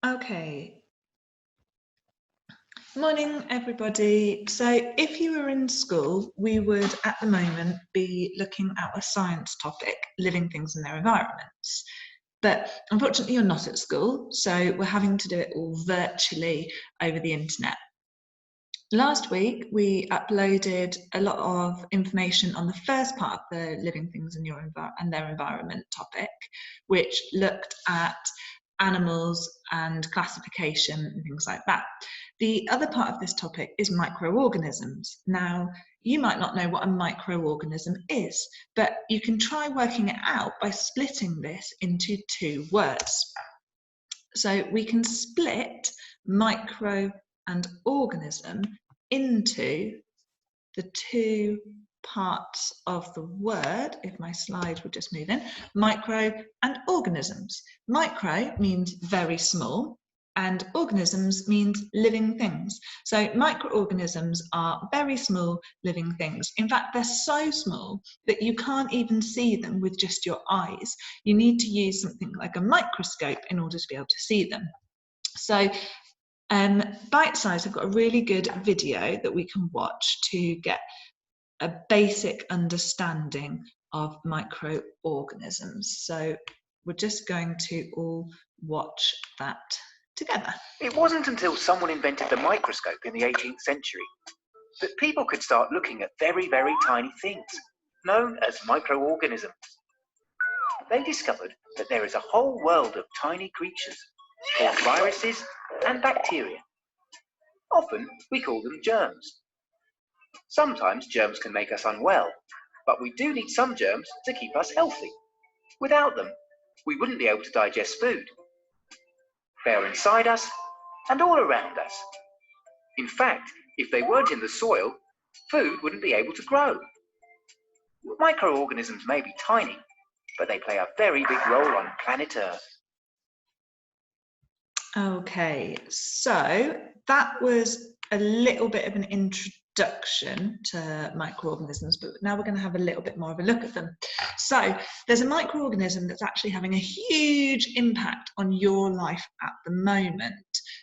Okay. Morning, everybody. So if you were in school, we would at the moment be looking at a science topic, living things in their environments. But unfortunately, you're not at school, so we're having to do it all virtually over the internet. Last week, we uploaded a lot of information on the first part of the living things in your and their environment topic, which looked at animals and classification and things like that. The other part of this topic is microorganisms. Now, you might not know what a microorganism is, but you can try working it out by splitting this into two words. So we can split micro and organism into the two parts of the word, if my slide would just move in, micro and organisms. Micro means very small and organisms means living things. So microorganisms are very small living things. In fact, they're so small that you can't even see them with just your eyes. You need to use something like a microscope in order to be able to see them. So Bite Size have got a really good video that we can watch to get a basic understanding of microorganisms. So we're just going to all watch that together. It wasn't until someone invented the microscope in the 18th century that people could start looking at very, very tiny things, known as microorganisms. They discovered that there is a whole world of tiny creatures called viruses and bacteria. Often we call them germs. Sometimes germs can make us unwell, but we do need some germs to keep us healthy. Without them, we wouldn't be able to digest food. They're inside us and all around us. In fact, if they weren't in the soil, food wouldn't be able to grow. Microorganisms may be tiny, but they play a very big role on planet Earth. Okay, so that was a little bit of an introduction to microorganisms, but now we're going to have a little bit more of a look at them. So there's a microorganism that's actually having a huge impact on your life at the moment.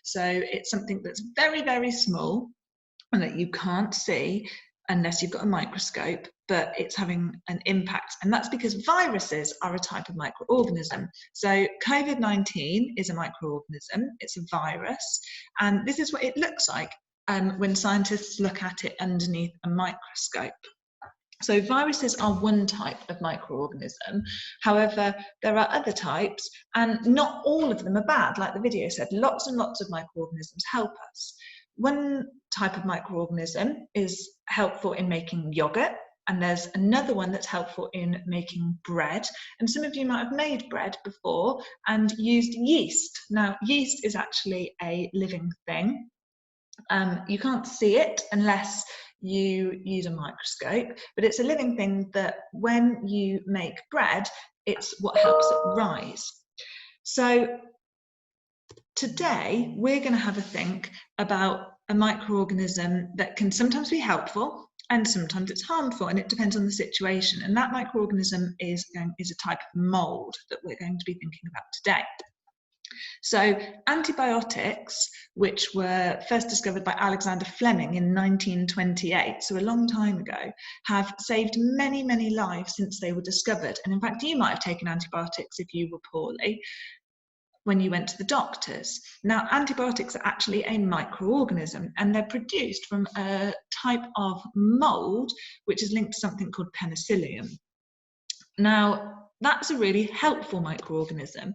So it's something that's very, very small and that you can't see unless you've got a microscope, but it's having an impact. And that's because viruses are a type of microorganism. So COVID-19 is a microorganism, it's a virus, and this is what it looks like when scientists look at it underneath a microscope. So viruses are one type of microorganism. However, there are other types, and not all of them are bad. Like the video said, lots and lots of microorganisms help us. One type of microorganism is helpful in making yogurt, and there's another one that's helpful in making bread. And some of you might have made bread before and used yeast. Now, yeast is actually a living thing. You can't see it unless you use a microscope, but it's a living thing that when you make bread, it's what helps it rise. So today, we're going to have a think about a microorganism that can sometimes be helpful and sometimes it's harmful, and it depends on the situation. And that microorganism is a type of mold that we're going to be thinking about today. So antibiotics, which were first discovered by Alexander Fleming in 1928, so a long time ago, have saved many, many lives since they were discovered. And in fact, you might have taken antibiotics if you were poorly when you went to the doctors. Now, antibiotics are actually a microorganism, and they're produced from a type of mold which is linked to something called penicillium. Now, that's a really helpful microorganism.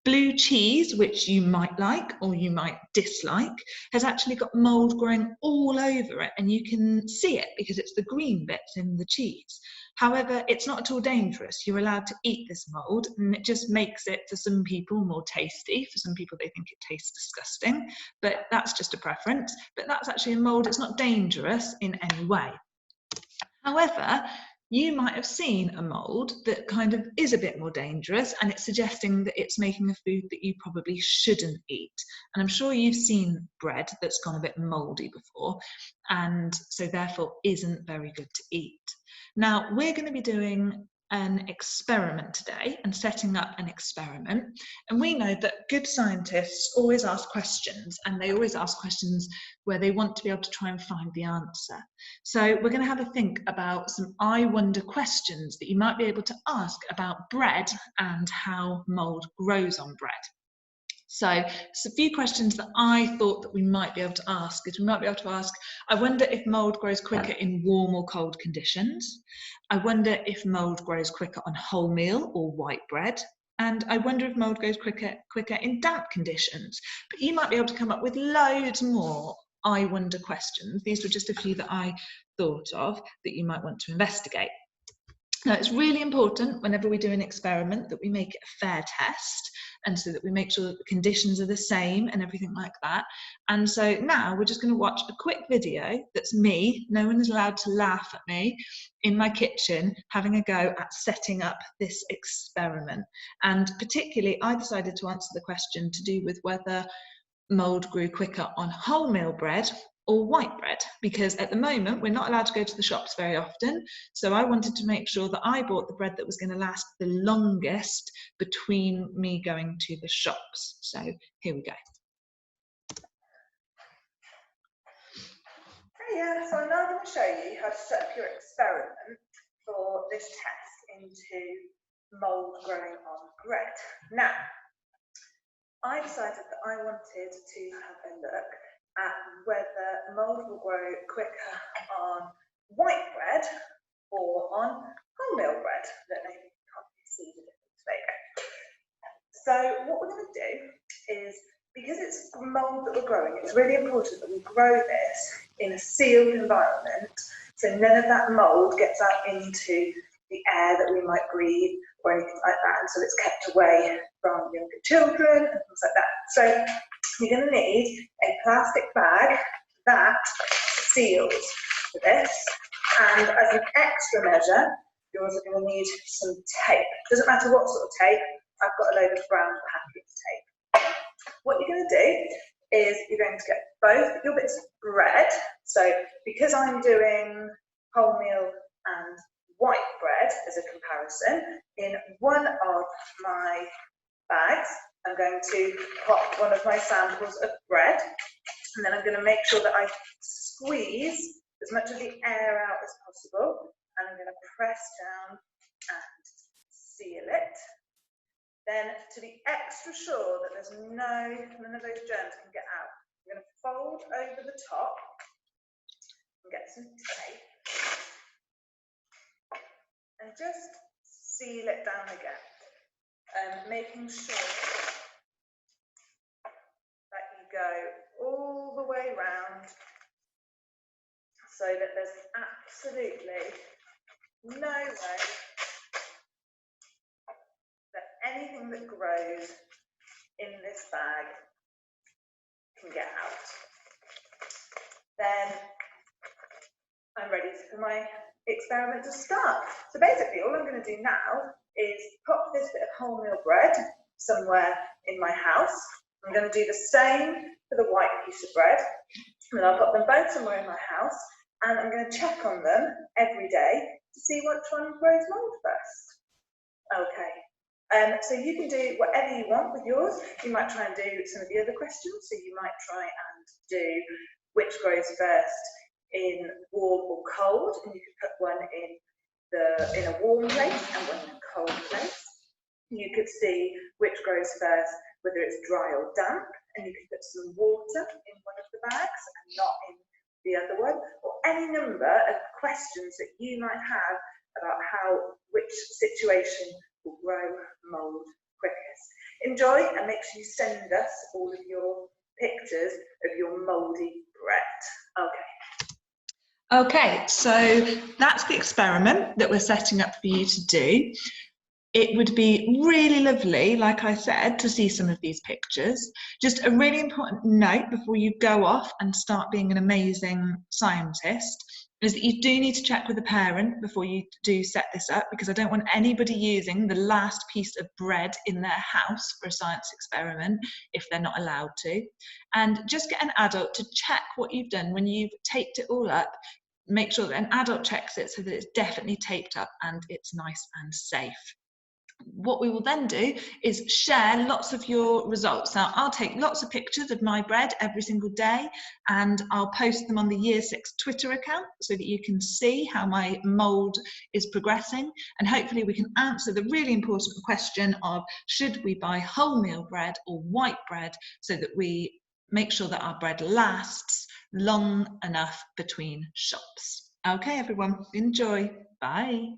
Blue cheese, which you might like or you might dislike, has actually got mold growing all over it, and you can see it because it's the green bits in the cheese. However, it's not at all dangerous. You're allowed to eat this mold, and it just makes it, for some people, more tasty. For some people, they think it tastes disgusting, but that's just a preference. But that's actually a mold. It's not dangerous in any way. However, you might have seen a mold that kind of is a bit more dangerous, and it's suggesting that it's making a food that you probably shouldn't eat. And I'm sure you've seen bread that's gone a bit moldy before, and so therefore isn't very good to eat. Now, we're going to be doing an experiment today and setting up an experiment. And we know that good scientists always ask questions, and they always ask questions where they want to be able to try and find the answer. So we're going to have a think about some I wonder questions that you might be able to ask about bread and how mold grows on bread. So it's a few questions that I thought that we might be able to ask. We might be able to ask, I wonder if mold grows quicker in warm or cold conditions. I wonder if mold grows quicker on wholemeal or white bread. And I wonder if mold goes quicker in damp conditions. But you might be able to come up with loads more I wonder questions. These were just a few that I thought of that you might want to investigate. Now, it's really important whenever we do an experiment that we make it a fair test, and so that we make sure that the conditions are the same and everything like that. And so now we're just going to watch a quick video that's me, no one is allowed to laugh at me, in my kitchen having a go at setting up this experiment. And particularly I decided to answer the question to do with whether mold grew quicker on wholemeal bread or white bread, because at the moment we're not allowed to go to the shops very often, so I wanted to make sure that I bought the bread that was going to last the longest between me going to the shops. So here we go. Yeah, so I'm now going to show you how to set up your experiment for this test into mould growing on bread. Now, I decided that I wanted to have a look at whether mould will grow quicker on white bread or on wholemeal bread. I don't know if you can't see the difference there. So what we're going to do is, because it's mould that we're growing, it's really important that we grow this in a sealed environment, so none of that mould gets out into the air that we might breathe or anything like that, and so it's kept away from younger children and things like that. So you're going to need a plastic bag that seals for this, and as an extra measure, you're also going to need some tape. Doesn't matter what sort of tape, I've got a load of brown packet tape. What you're going to do is you're going to get both your bits of bread. So because I'm doing wholemeal and white bread as a comparison, in one of my bags I'm going to pop one of my samples of bread, and then I'm going to make sure that I squeeze as much of the air out as possible, and I'm going to press down and seal it. Then, to be extra sure that there's none of those germs can get out, I'm going to fold over the top and get some tape and just seal it down again, making sure that you go all the way round so that there's absolutely no way that anything that grows in this bag can get out. Then I'm ready for my experiment to start. So basically all I'm going to do now is pop this bit of wholemeal bread somewhere in my house. I'm going to do the same for the white piece of bread, and I'll pop them both somewhere in my house, and I'm going to check on them every day to see which one grows mold first. Okay. So you can do whatever you want with yours. You might try and do some of the other questions. So you might try and do which grows first in warm or cold, and you could put one in a warm place and one in a cold place. You could see which grows first, whether it's dry or damp, and you could put some water in one of the bags and not in the other one, or any number of questions that you might have about which situation will grow mold quickest. Enjoy, and make sure you send us all of your pictures of your mouldy bread. Okay, so that's the experiment that we're setting up for you to do. It would be really lovely, like I said, to see some of these pictures. Just a really important note before you go off and start being an amazing scientist is that you do need to check with a parent before you do set this up, because I don't want anybody using the last piece of bread in their house for a science experiment if they're not allowed to. And just get an adult to check what you've done when you've taped it all up. make sure that an adult checks it so that it's definitely taped up and it's nice and safe. What we will then do is share lots of your results. Now, I'll take lots of pictures of my bread every single day, and I'll post them on the Year 6 Twitter account so that you can see how my mould is progressing, and hopefully we can answer the really important question of, should we buy wholemeal bread or white bread, so that we make sure that our bread lasts long enough between shops. Okay, everyone, enjoy. Bye.